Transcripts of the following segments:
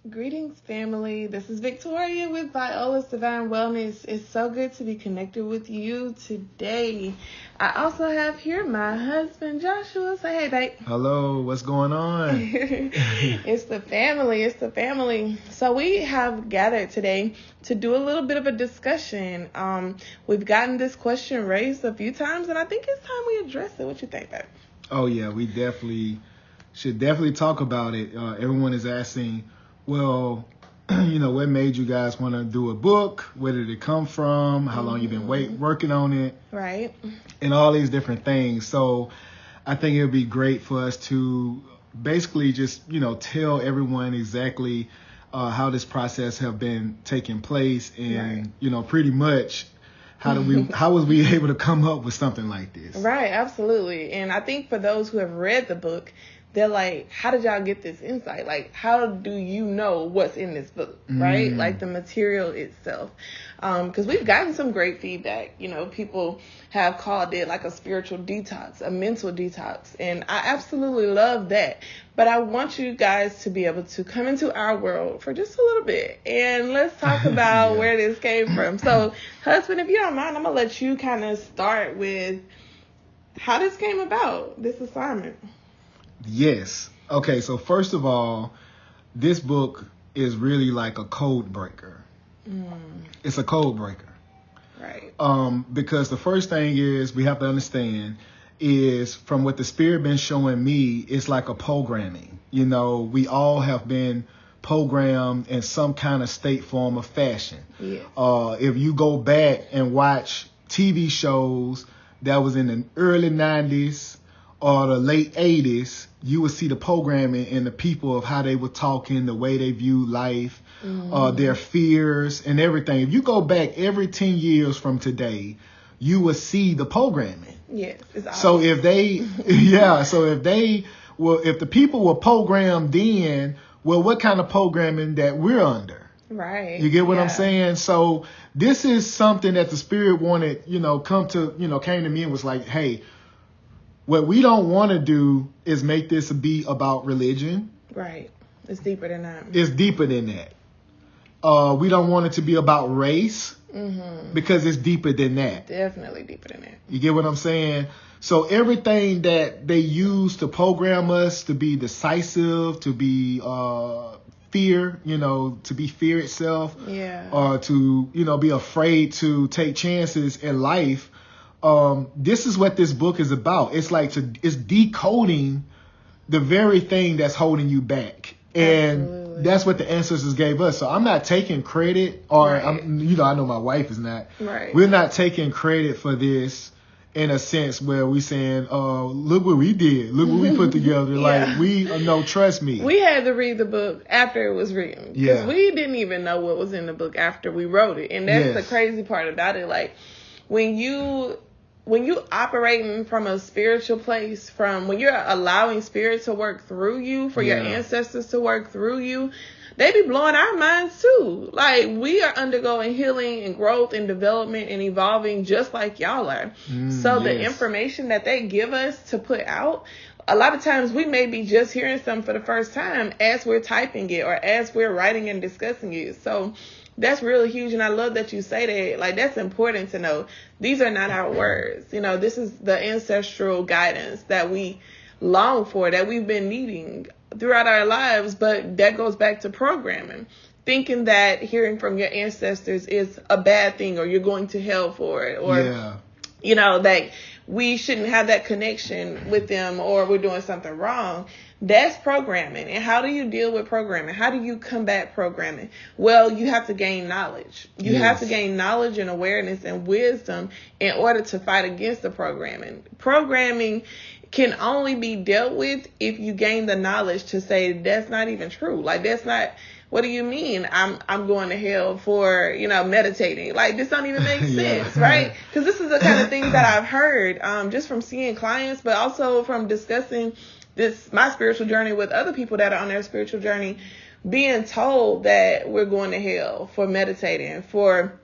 Greetings, family. This is Victoria with Viola's Divine Wellness. It's so good to be connected with you today. I also have here my husband, Joshua. Say hey, babe. Hello, what's going on? It's the family. It's the family. So we have gathered today to do a little bit of a discussion. We've gotten this question raised a few times, and I think it's time we address it. What you think, babe? Oh, yeah, we should talk about it. Everyone is asking, well, what made you guys want to do a book? Where did it come from? How long you been working on it? Right. And all these different things. So I think it would be great for us to basically just, tell everyone exactly how this process have been taking place and, pretty much how was we able to come up with something like this? Right, absolutely. And I think for those who have read the book, they're like, how did y'all get this insight? Like, how do you know what's in this book, right? Like the material itself. Because we've gotten some great feedback. People have called it like a spiritual detox, a mental detox. And I absolutely love that. But I want you guys to be able to come into our world for just a little bit. And let's talk about where this came from. So, husband, if you don't mind, I'm going to let you kind of start with how this came about, this assignment. Yes. Okay, so first of all, this book is really like a code breaker. It's a code breaker. Right. Because the first thing is we have to understand is from what the Spirit been showing me, it's like a programming. We all have been programmed in some kind of state, form, or fashion. Yeah. If you go back and watch TV shows that was in the early 90s or the late 80s, you would see the programming and the people of how they were talking, the way they view life, their fears and everything. If you go back every 10 years from today, you will see the programming. Yes. So if the people were programmed then, well, what kind of programming that we're under? Right. You get what I'm saying? So this is something that the Spirit wanted, came to me and was like, hey, what we don't want to do is make this be about religion. Right. It's deeper than that. It's deeper than that. We don't want it to be about race because it's deeper than that. Definitely deeper than that. You get what I'm saying? So everything that they use to program us to be decisive, to be fear, to be fear itself, or to, be afraid to take chances in life. This is what this book is about. It's like it's decoding the very thing that's holding you back. And that's what the ancestors gave us. So I'm not taking credit I know my wife is not. Right. We're not taking credit for this in a sense where we're saying, look what we did. Look what we put together. Like trust me. We had to read the book after it was written. Because we didn't even know what was in the book after we wrote it. And that's the crazy part about it. Like when you operating from a spiritual place, when you're allowing spirit to work through you, for your ancestors to work through you, they be blowing our minds too. Like we are undergoing healing and growth and development and evolving just like y'all are. So the information that they give us to put out, a lot of times we may be just hearing something for the first time as we're typing it or as we're writing and discussing it. So that's really huge. And I love that you say that. Like, that's important to know. These are not our words. This is the ancestral guidance that we long for, that we've been needing throughout our lives. But that goes back to programming. Thinking that hearing from your ancestors is a bad thing or you're going to hell for it. Or, that we shouldn't have that connection with them or we're doing something wrong. That's programming. And how do you deal with programming? How do you combat programming? Well, you have to gain knowledge. You have to gain knowledge and awareness and wisdom in order to fight against the programming. Programming can only be dealt with if you gain the knowledge to say that's not even true. Like, that's not, what do you mean I'm going to hell for, meditating? Like, this don't even make sense, right? Because this is the kind of things that I've heard just from seeing clients, but also from discussing my spiritual journey with other people that are on their spiritual journey, being told that we're going to hell for meditating, for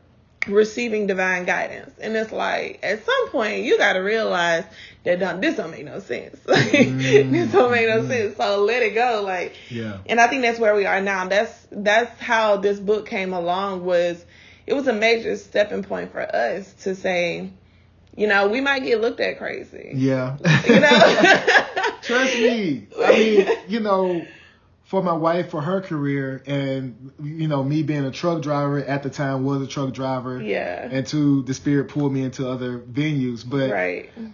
receiving divine guidance. And it's like, at some point, you got to realize that this don't make no sense. This don't make no sense. So let it go. Like, and I think that's where we are now. That's how this book came along. It was a major stepping point for us to say, you know, we might get looked at crazy. Yeah. You know? Trust me. I mean, you know, for my wife, for her career, and, you know, me being a truck driver at the time, was a truck driver. Yeah. And the Spirit pulled me into other venues. But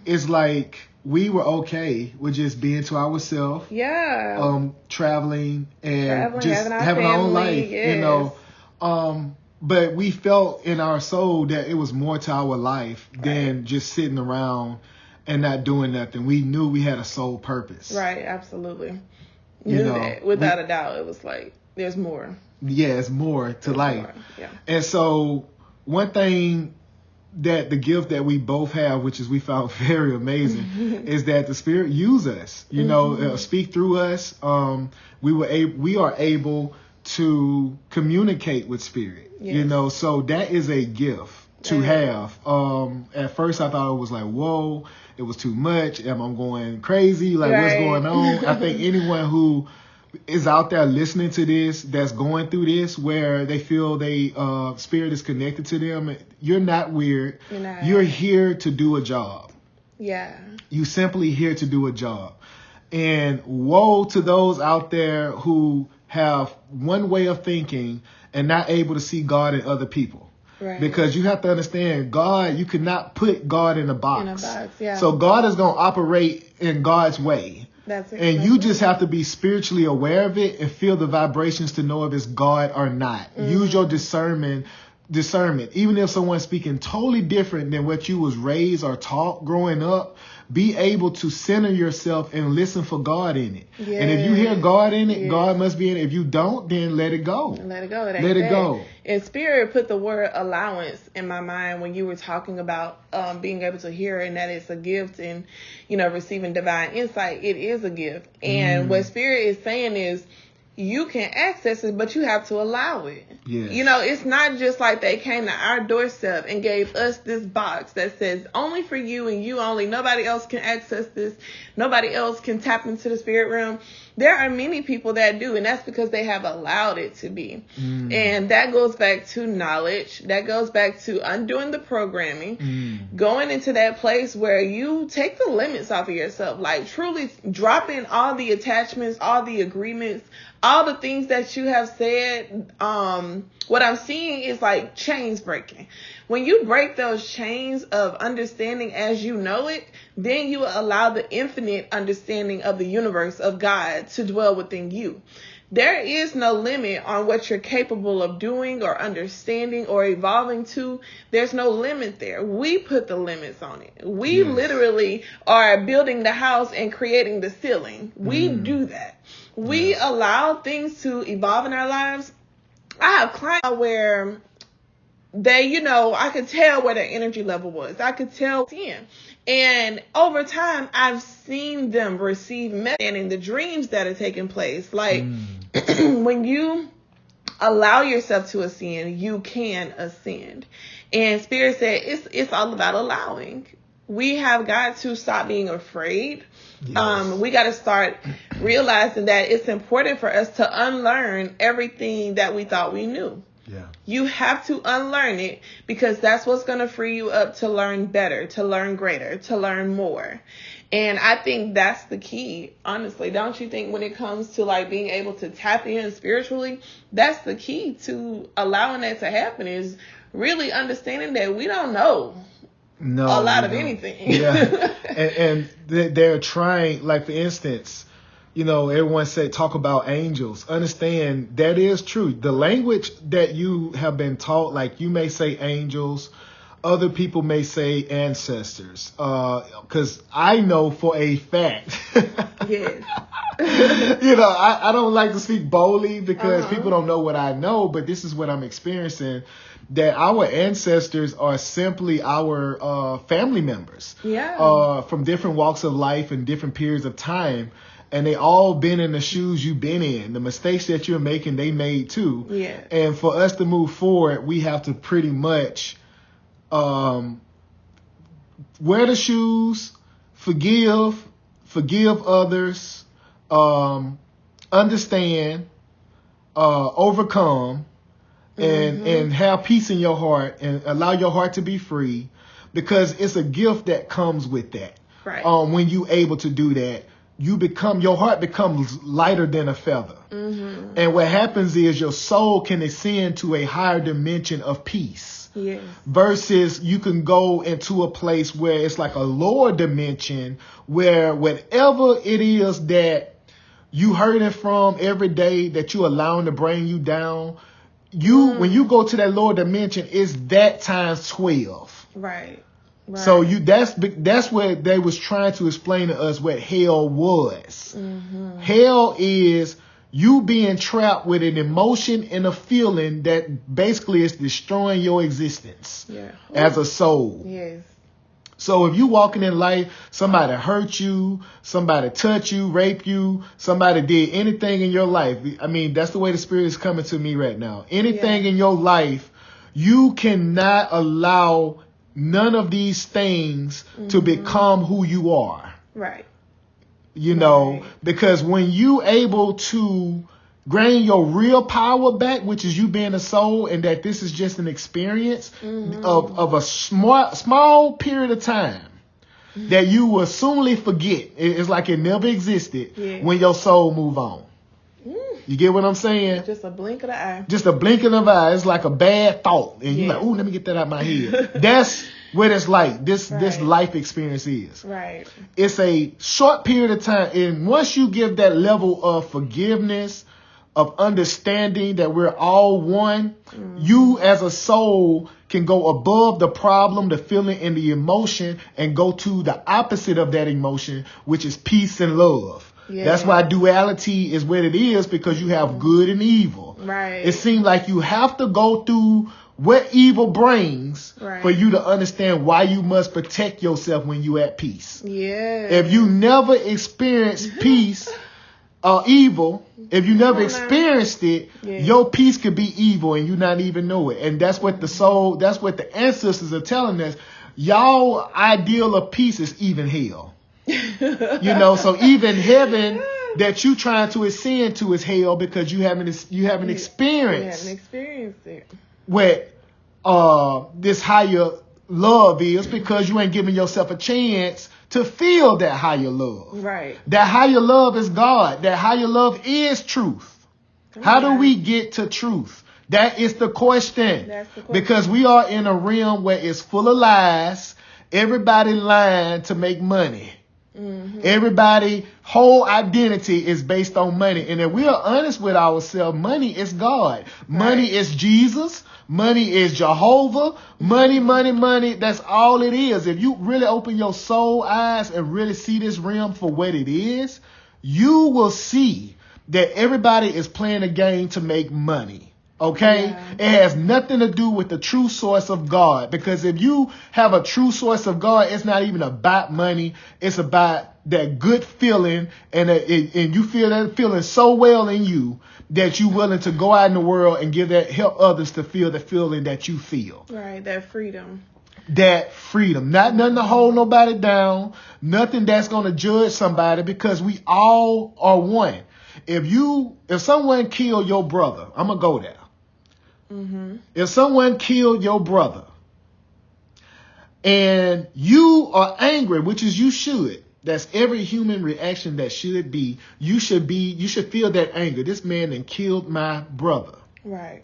it's like we were okay with just being to ourselves. Yeah. Traveling and just having our own life, you know. But we felt in our soul that it was more to our life than just sitting around and not doing nothing. We knew we had a sole purpose. Right, absolutely. Knew that. Without a doubt, it was like, there's more. Yeah, it's more to life. More. Yeah. And so one thing that the gift that we both have, which is we found very amazing, is that the Spirit uses us, you know, speak through us. We are able to communicate with Spirit, you know, so that is a gift to have. At first I thought it was like, whoa, it was too much. Am I going crazy? Like, what's going on? I think anyone who is out there listening to this, that's going through this, where they feel Spirit is connected to them, you're not weird. You're here to do a job. Yeah. You simply here to do a job. And woe to those out there who have one way of thinking and not able to see God in other people. Right. Because you have to understand, God, you cannot put God in a box. Yeah. So God is going to operate in God's way. That's exactly. And you just have to be spiritually aware of it and feel the vibrations to know if it's God or not. Use your discernment. Even if someone's speaking totally different than what you was raised or taught growing up, be able to center yourself and listen for God in it. And if you hear God in it, God must be in it. If you don't, then let it go. Let it go. Let it go. And Spirit put the word allowance in my mind when you were talking about being able to hear, and that it's a gift, and, you know, receiving divine insight. It is a gift. And what Spirit is saying is, you can access it, but you have to allow it. Yes. You know, it's not just like they came to our doorstep and gave us this box that says only for you and you only. Nobody else can access this. Nobody else can tap into the spirit realm. There are many people that do, and that's because they have allowed it to be. And that goes back to knowledge. That goes back to undoing the programming, going into that place where you take the limits off of yourself, like truly dropping all the attachments, all the agreements, all the things that you have said. What I'm seeing is like chains breaking. When you break those chains of understanding as you know it, then you allow the infinite understanding of the universe, of God, to dwell within you. There is no limit on what you're capable of doing or understanding or evolving to. There's no limit there. We put the limits on it. We literally are building the house and creating the ceiling. We do that. We allow things to evolve in our lives. I have clients where they, you know, I could tell where their energy level was. I could tell. And over time, I've seen them receive and the dreams that are taking place. Like when you allow yourself to ascend, you can ascend. And Spirit said it's all about allowing. We have got to stop being afraid. Yes. We got to start realizing that it's important for us to unlearn everything that we thought we knew. Yeah. You have to unlearn it, because that's what's going to free you up to learn better, to learn greater, to learn more. And I think that's the key, honestly. Don't you think, when it comes to like being able to tap in spiritually, that's the key to allowing that to happen, is really understanding that we don't know a lot of anything. Yeah. and they're trying, like, for instance, you know, everyone talk about angels. Understand that is true. The language that you have been taught, like you may say angels, other people may say ancestors. Because I know for a fact. Yes. You know, I don't like to speak boldly because people don't know what I know, but this is what I'm experiencing. That our ancestors are simply our family members. Yeah. From different walks of life and different periods of time. And they all been in the shoes you've been in. The mistakes that you're making, they made too. Yeah. And for us to move forward, we have to pretty much wear the shoes, forgive others, understand, overcome, and have peace in your heart and allow your heart to be free, because it's a gift that comes with that. Right. When you able to do that, your heart becomes lighter than a feather. Mm-hmm. And what happens is your soul can ascend to a higher dimension of peace. Yes. Versus you can go into a place where it's like a lower dimension, where whatever it is that you hurting from every day that you allowing to bring you down, when you go to that lower dimension, it's that times 12. Right. So that's what they was trying to explain to us what hell was. Mm-hmm. Hell is you being trapped with an emotion and a feeling that basically is destroying your existence as a soul. Yes. So if you walking in life, somebody hurt you, somebody touched you, raped you, somebody did anything in your life. I mean, that's the way the Spirit is coming to me right now. Anything in your life, you cannot allow none of these things to become who you are. Right. You know, because when you able to gain your real power back, which is you being a soul, and that this is just an experience of a small period of time that you will soonly forget. It's like it never existed when your soul move on. You get what I'm saying? Just a blink of the eye. Just a blink of the eye. It's like a bad thought. And you're like, ooh, let me get that out of my head. That's what it's like. This life experience is. Right. It's a short period of time. And once you give that level of forgiveness, of understanding that we're all one, you as a soul can go above the problem, the feeling, and the emotion, and go to the opposite of that emotion, which is peace and love. Yeah. That's why duality is what it is, because you have good and evil. Right. It seems like you have to go through what evil brings for you to understand why you must protect yourself when you at peace. Yeah. If you never experience peace or evil, if you never experienced it, your peace could be evil and you not even know it. And that's what that's what the ancestors are telling us. Y'all ideal of peace is even hell. You know, so even heaven that you trying to ascend to is hell, because you haven't experienced. You haven't experienced it. What this higher love is, because you ain't giving yourself a chance to feel that higher love. Right. That higher love is God. That higher love is truth. How do we get to truth? That is the question. That's the question. Because we are in a realm where it's full of lies. Everybody lying to make money. Mm-hmm. Everybody whole identity is based on money. And if we are honest with ourselves, money is God. Money is Jesus. Money is Jehovah. Money. That's all it is. If you really open your soul eyes and really see this realm for what it is, you will see that everybody is playing a game to make money. Okay? Yeah. It has nothing to do with the true source of God. Because if you have a true source of God, it's not even about money. It's about that good feeling, and you feel that feeling so well in you that you're willing to go out in the world and help others to feel the feeling that you feel. Right, that freedom. That freedom. Not nothing to hold nobody down. Nothing that's going to judge somebody, because we all are one. If someone killed your brother, I'm going to go there. Mm-hmm. If someone killed your brother and you are angry, which is you should, that's every human reaction that should be, you should feel that anger. This man then killed my brother. Right.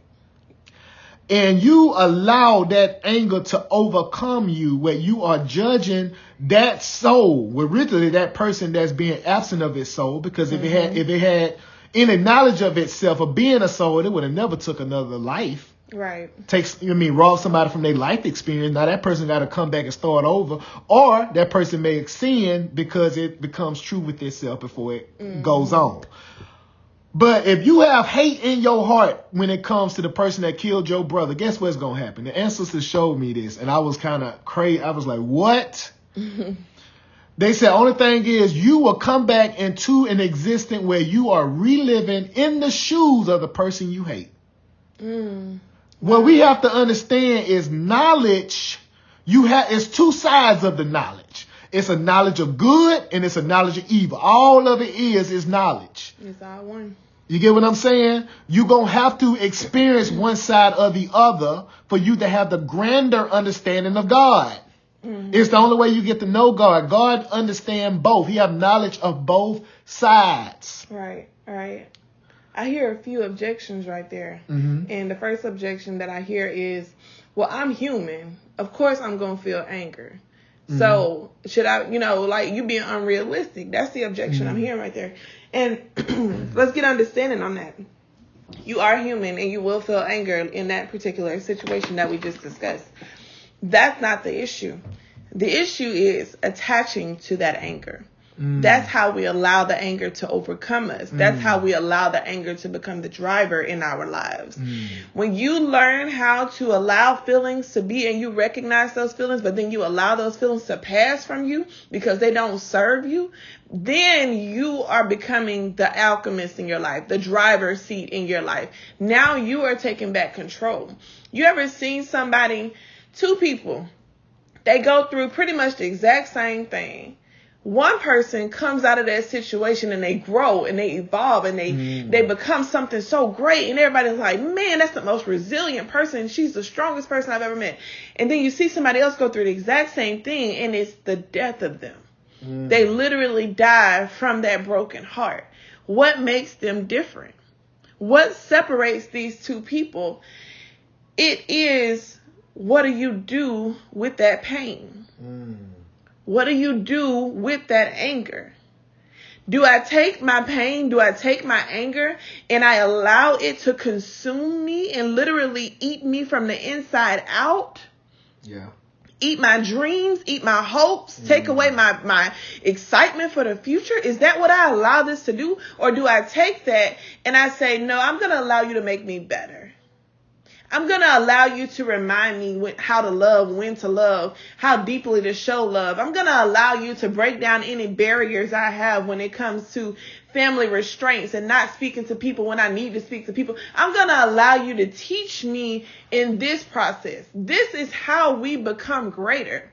And you allow that anger to overcome you, where you are judging that soul, where really that person that's being absent of its soul, because if it had any knowledge of itself, of being a soul, it would have never took another life. Right. Rob somebody from their life experience. Now that person got to come back and start over, or that person may sin because it becomes true with itself before it goes on. But if you have hate in your heart when it comes to the person that killed your brother, guess what's going to happen? The ancestors showed me this, and I was kind of crazy. I was like, what? They said, only thing is you will come back into an existence where you are reliving in the shoes of the person you hate. What we have to understand is knowledge It's two sides of the knowledge. It's a knowledge of good and it's a knowledge of evil. All of it is knowledge. It's all one. You get what I'm saying? You're going to have to experience one side or the other for you to have the grander understanding of God. Mm-hmm. It's the only way you get to know God. God understands both. He have knowledge of both sides. Right. I hear a few objections right there. Mm-hmm. And the first objection that I hear is, well, I'm human. Of course I'm going to feel anger. Mm-hmm. So should I, like you being unrealistic? That's the objection I'm hearing right there. And let's get understanding on that. You are human and you will feel anger in that particular situation that we just discussed. That's not the issue. The issue is attaching to that anger. That's how we allow the anger to overcome us. That's how we allow the anger to become the driver in our lives. When you learn how to allow feelings to be and you recognize those feelings, but then you allow those feelings to pass from you because they don't serve you, then you are becoming the alchemist in your life, the driver's seat in your life. Now you are taking back control. You ever seen two people, they go through pretty much the exact same thing. One person comes out of that situation and they grow and they evolve and they become something so great. And everybody's like, man, that's the most resilient person. She's the strongest person I've ever met. And then you see somebody else go through the exact same thing and it's the death of them. They literally die from that broken heart. What makes them different? What separates these two people? It is, what do you do with that pain? What do you do with that anger? Do I take my pain? Do I take my anger and I allow it to consume me and literally eat me from the inside out? Yeah. Eat my dreams, eat my hopes, take away my excitement for the future? Is that what I allow this to do? Or do I take that and I say, no, I'm going to allow you to make me better. I'm going to allow you to remind me how to love, when to love, how deeply to show love. I'm going to allow you to break down any barriers I have when it comes to family restraints and not speaking to people when I need to speak to people. I'm going to allow you to teach me in this process. This is how we become greater.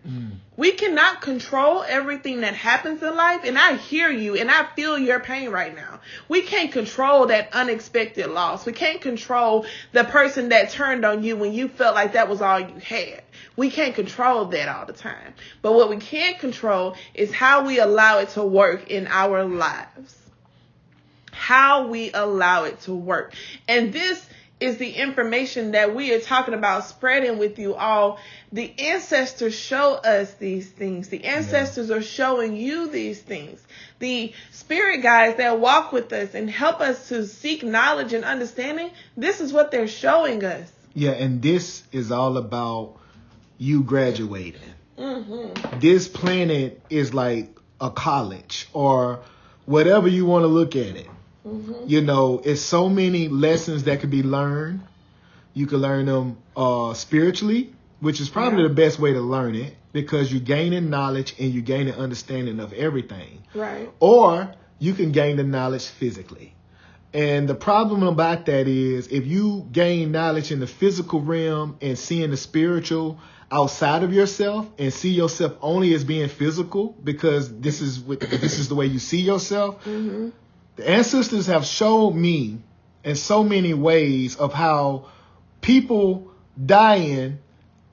We cannot control everything that happens in life. And I hear you and I feel your pain right now. We can't control that unexpected loss. We can't control the person that turned on you when you felt like that was all you had. We can't control that all the time. But what we can control is how we allow it to work in our lives. How we allow it to work. And this is the information that we are talking about spreading with you all. The ancestors show us these things. The ancestors are showing you these things. The spirit guides that walk with us and help us to seek knowledge and understanding, this is what they're showing us. Yeah, and this is all about you graduating. This planet is like a college or whatever you want to look at it. It's so many lessons that could be learned. You can learn them spiritually, which is probably the best way to learn it because you're gaining knowledge and you're gaining understanding of everything. Right. Or you can gain the knowledge physically. And the problem about that is if you gain knowledge in the physical realm and seeing the spiritual outside of yourself and see yourself only as being physical because this is the way you see yourself. The ancestors have showed me in so many ways of how people dying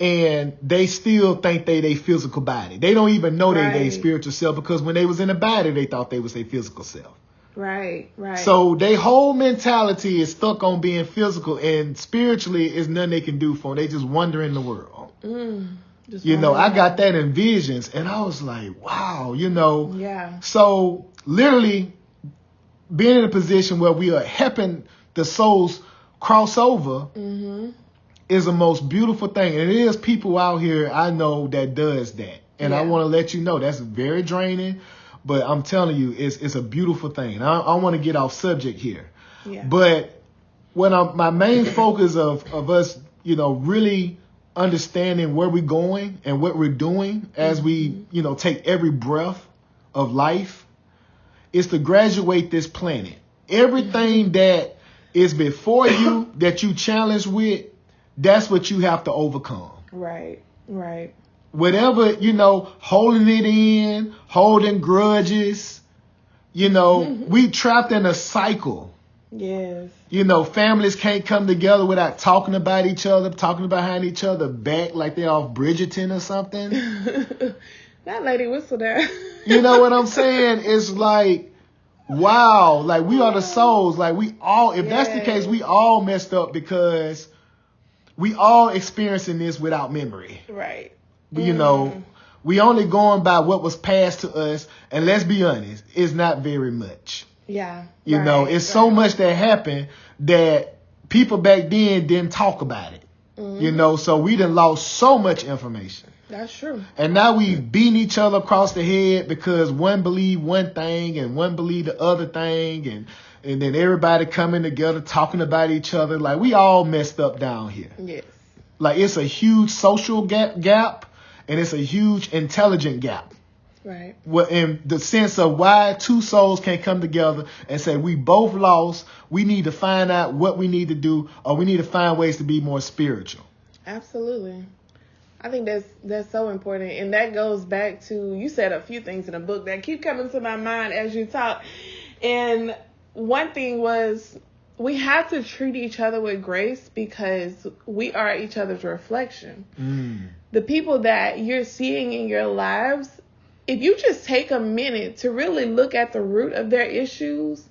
and they still think they physical body. They don't even know they spiritual self because when they was in the body, they thought they was their physical self. Right. So their whole mentality is stuck on being physical and spiritually is nothing they can do for them. They just wander in the world. I got that in visions and I was like, wow, Yeah. So literally being in a position where we are helping the souls cross over is the most beautiful thing. And it is people out here I know that does that. And I want to let you know that's very draining. But I'm telling you, it's a beautiful thing. I want to get off subject here. Yeah. But my main focus of us, really understanding where we're going and what we're doing as we, take every breath of life is to graduate this planet. Everything that is before you that you challenge with, that's what you have to overcome. Right. whatever, holding it in, holding grudges, we trapped in a cycle. Yes. Families can't come together without talking about each other, talking behind each other back like they're off Bridgerton or something. That lady whistled there. You know what I'm saying? It's like, wow, like we are the souls. Like we all, if that's the case, we all messed up because we all experiencing this without memory. Right. We only going by what was passed to us. And let's be honest, it's not very much. Yeah. It's so much that happened that people back then didn't talk about it. Mm-hmm. So we done lost so much information. That's true. And now we beating each other across the head because one believe one thing and one believe the other thing, and then everybody coming together talking about each other. Like we all messed up down here. Yes. Like it's a huge social gap and it's a huge intelligent gap. Right. Well, in the sense of why two souls can't come together and say we both lost, we need to find out what we need to do, or we need to find ways to be more spiritual. Absolutely. I think that's so important. And that goes back to, you said a few things in the book that keep coming to my mind as you talk. And one thing was, we have to treat each other with grace because we are each other's reflection. The people that you're seeing in your lives, if you just take a minute to really look at the root of their issues,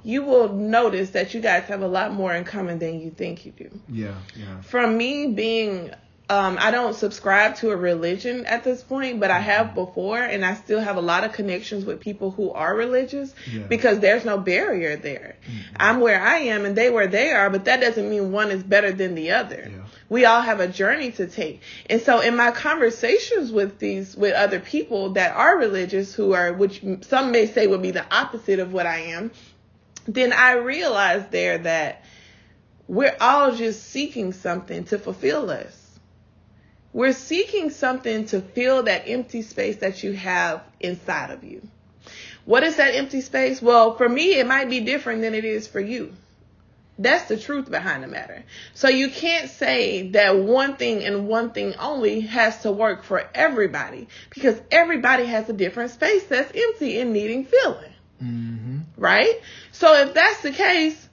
you will notice that you guys have a lot more in common than you think you do. Yeah. From me being, I don't subscribe to a religion at this point, but I have before, and I still have a lot of connections with people who are religious because there's no barrier there. Mm-hmm. I'm where I am and they where they are, but that doesn't mean one is better than the other. Yeah. We all have a journey to take. And so in my conversations with other people that are religious, which some may say would be the opposite of what I am, then I realized there that we're all just seeking something to fulfill us. We're seeking something to fill that empty space that you have inside of you. What is that empty space? Well, for me, it might be different than it is for you. That's the truth behind the matter. So you can't say that one thing and one thing only has to work for everybody, because everybody has a different space that's empty and needing filling. Mm-hmm. Right? So if that's the case,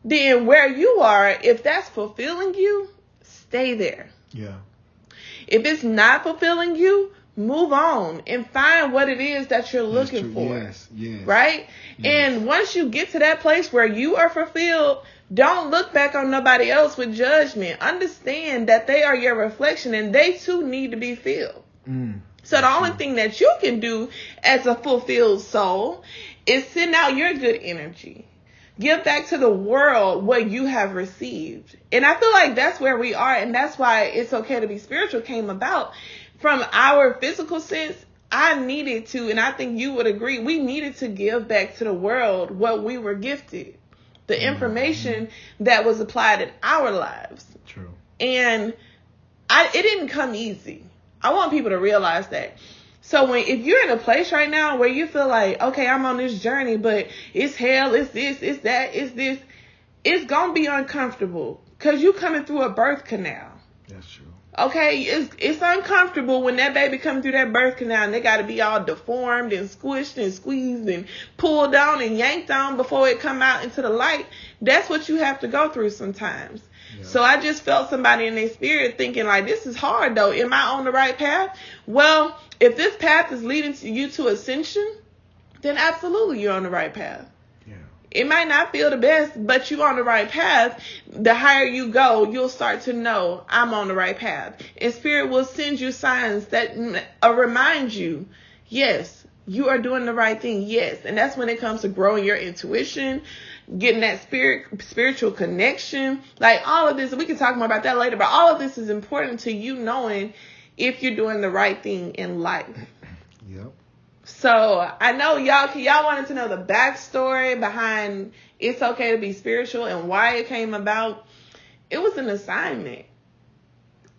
then where you are, if that's fulfilling you, stay there. Yeah. If it's not fulfilling you, move on and find what it is that you're looking for. Yes. Right? Yes. And once you get to that place where you are fulfilled, don't look back on nobody else with judgment. Understand that they are your reflection and they too need to be filled. So the only thing that you can do as a fulfilled soul is send out your good energy. Give back to the world what you have received. And I feel like that's where we are. And that's why It's Okay to Be Spiritual came about. From our physical sense, I needed to, and I think you would agree, we needed to give back to the world what we were gifted. The information that was applied in our lives. True. And it didn't come easy. I want people to realize that. So if you're in a place right now where you feel like, okay, I'm on this journey, but it's hell, it's this, it's that, it's this, it's going to be uncomfortable because you're coming through a birth canal. That's true. Okay, it's uncomfortable when that baby comes through that birth canal and they got to be all deformed and squished and squeezed and pulled down and yanked on before it come out into the light. That's what you have to go through sometimes. Yeah. So I just felt somebody in their spirit thinking like, this is hard though. Am I on the right path? Well, if this path is leading you to ascension, then absolutely you're on the right path. It might not feel the best, but you're on the right path. The higher you go, you'll start to know I'm on the right path. And Spirit will send you signs that remind you, yes, you are doing the right thing. Yes. And that's when it comes to growing your intuition, getting that spiritual connection. Like all of this, we can talk more about that later, but all of this is important to you knowing if you're doing the right thing in life. Yep. So I know y'all wanted to know the backstory behind It's Okay to Be Spiritual and why it came about. It was an assignment.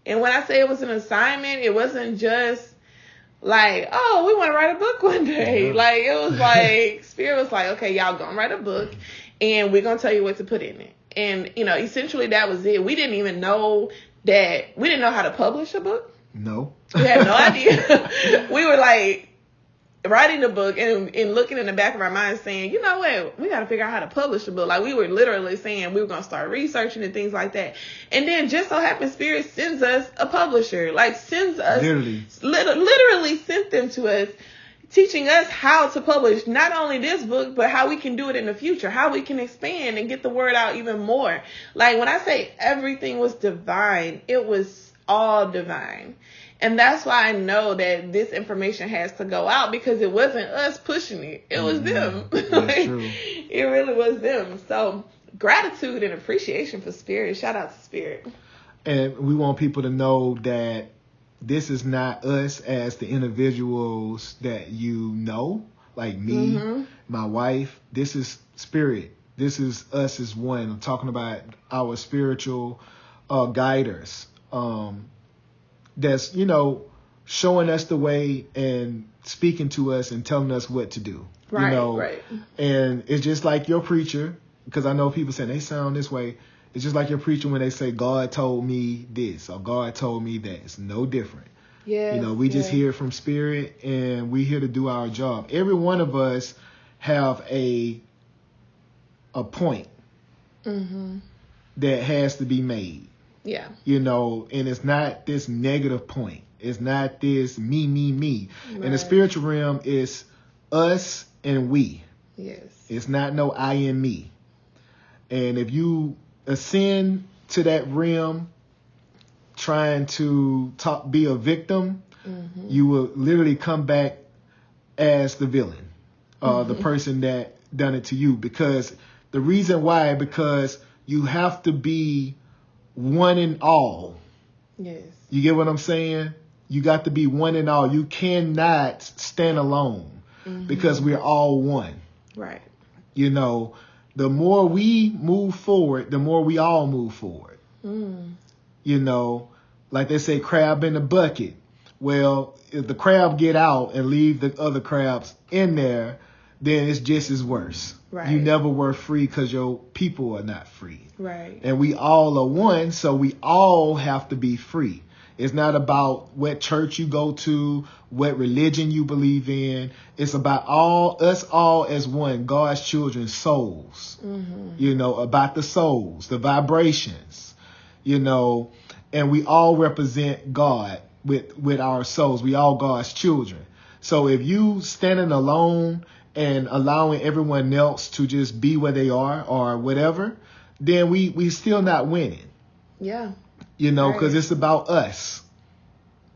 And when I say it was an assignment, it wasn't just like, oh, we want to write a book one day. Yeah. Like it was like, Spirit was like, okay, y'all gonna write a book and we're gonna tell you what to put in it. And, essentially that was it. We didn't know how to publish a book. No. We had no idea. We were like writing the book and looking in the back of our minds saying, you know what, we got to figure out how to publish the book. Like, we were literally saying we were going to start researching and things like that. And then just so happens Spirit sends us a publisher, like sends us, literally sent them to us, teaching us how to publish not only this book, but how we can do it in the future, how we can expand and get the word out even more. Like, when I say everything was divine, it was all divine. And that's why I know that this information has to go out, because it wasn't us pushing it. It was them. Like, true. It really was them. So gratitude and appreciation for Spirit. Shout out to Spirit. And we want people to know that this is not us as the individuals that you know, like me, my wife. This is Spirit. This is us as one. I'm talking about our spiritual guiders. That's, showing us the way and speaking to us and telling us what to do. Right, right. And it's just like your preacher, because I know people saying they sound this way. It's just like your preacher when they say, God told me this or God told me that. It's no different. Yeah. We just hear from Spirit, and we're here to do our job. Every one of us have a point that has to be made. Yeah. And it's not this negative point. It's not this me. Right. In the spiritual realm, it's us and we. Yes. It's not no I and me. And if you ascend to that realm trying to be a victim, you will literally come back as the villain, the person that done it to you. Because the reason why, because you have to be one in all. Yes. You get what I'm saying? You got to be one in all. You cannot stand alone because we're all one. Right. The more we move forward, the more we all move forward. Like they say, crab in the bucket. Well, if the crab get out and leave the other crabs in there, then it's just as worse. Right. You never were free because your people are not free. Right. And we all are one, so we all have to be free. It's not about what church you go to, what religion you believe in. It's about us all as one, God's children, souls. About the souls, the vibrations, and we all represent God with our souls. We all God's children. So if you standing alone and allowing everyone else to just be where they are or whatever, then we still not winning. Yeah. Because it's about us,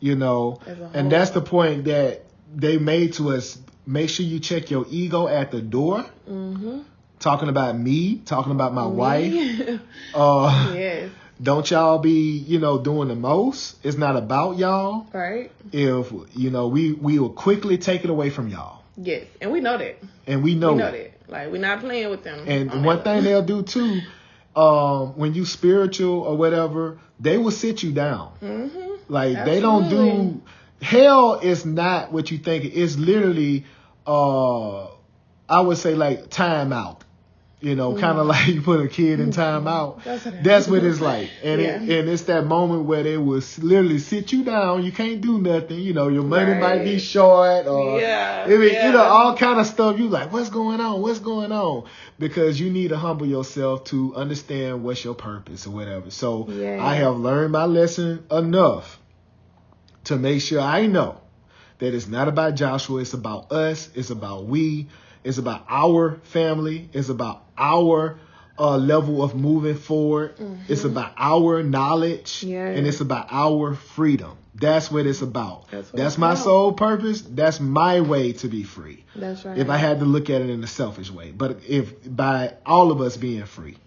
and that's the point that they made to us. Make sure you check your ego at the door. Talking about me, talking about my wife. Yes. Don't y'all be, doing the most. It's not about y'all. Right. If, we will quickly take it away from y'all. Yes. And we know that. And we know that. Like, we're not playing with them. And one thing they'll do too, when you spiritual or whatever, they will sit you down. Like, Absolutely. They don't do, hell is not what you think. It's literally, I would say like time out. Kind of like you put a kid in time out. That's what it's like. And and it's that moment where they will literally sit you down. You can't do nothing. Your money might be short or all kind of stuff. You like, what's going on? What's going on? Because you need to humble yourself to understand what's your purpose or whatever. So I have learned my lesson enough to make sure I know that it's not about Joshua. It's about us. It's about we. It's about our family. It's about our level of moving forward. It's about our knowledge. And it's about our freedom. That's what it's about. That's my sole purpose. That's my way to be free. That's right. If I had to look at it in a selfish way. But if by all of us being free.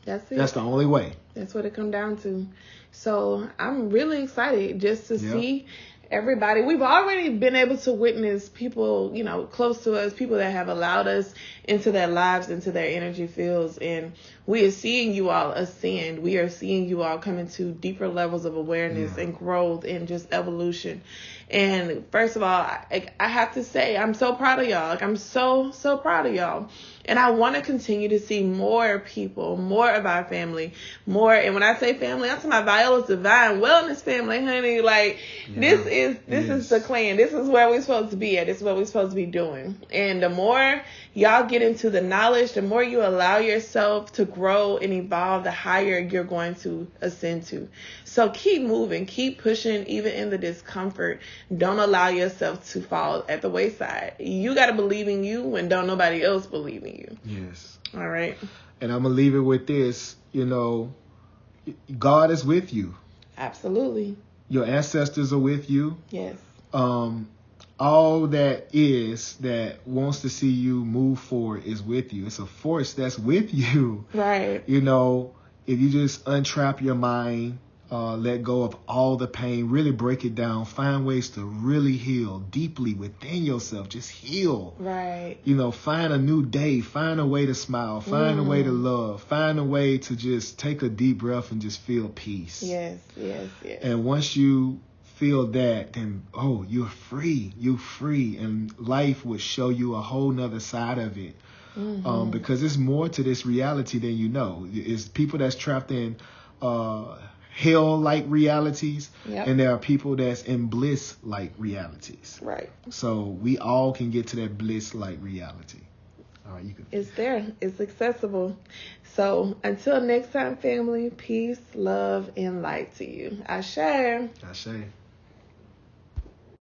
That's it. That's the only way. That's what it comes down to. So I'm really excited just to see everybody. We've already been able to witness people, close to us, people that have allowed us into their lives, into their energy fields. And we are seeing you all ascend. We are seeing you all come into deeper levels of awareness and growth and just evolution. And first of all, I have to say, I'm so proud of y'all. Like, I'm so proud of y'all. And I want to continue to see more people, more of our family, more. And when I say family, I'm talking about Viola's Divine Wellness family, honey. Like, this is the clan. This is where we're supposed to be at. This is what we're supposed to be doing. And the more y'all get into the knowledge, the more you allow yourself to grow and evolve, the higher you're going to ascend to. So keep moving, keep pushing, even in the discomfort. Don't allow yourself to fall at the wayside. You got to believe in you when don't nobody else believe in you. Yes. All right. And I'm going to leave it with this, God is with you. Absolutely. Your ancestors are with you. Yes. All that wants to see you move forward is with you. It's a force that's with you. Right. If you just untrap your mind, let go of all the pain, really break it down, find ways to really heal deeply within yourself. Just heal. Right. Find a new day, find a way to smile, find a way to love, find a way to just take a deep breath and just feel peace. Yes. And once you feel that, then, you're free. You're free. And life would show you a whole nother side of it. Mm-hmm. Because there's more to this reality than you know. It's people that's trapped in hell-like realities, and there are people that's in bliss-like realities. Right. So we all can get to that bliss-like reality. All right, you can. It's there. It's accessible. So until next time, family, peace, love, and light to you. Ashe. Ashe.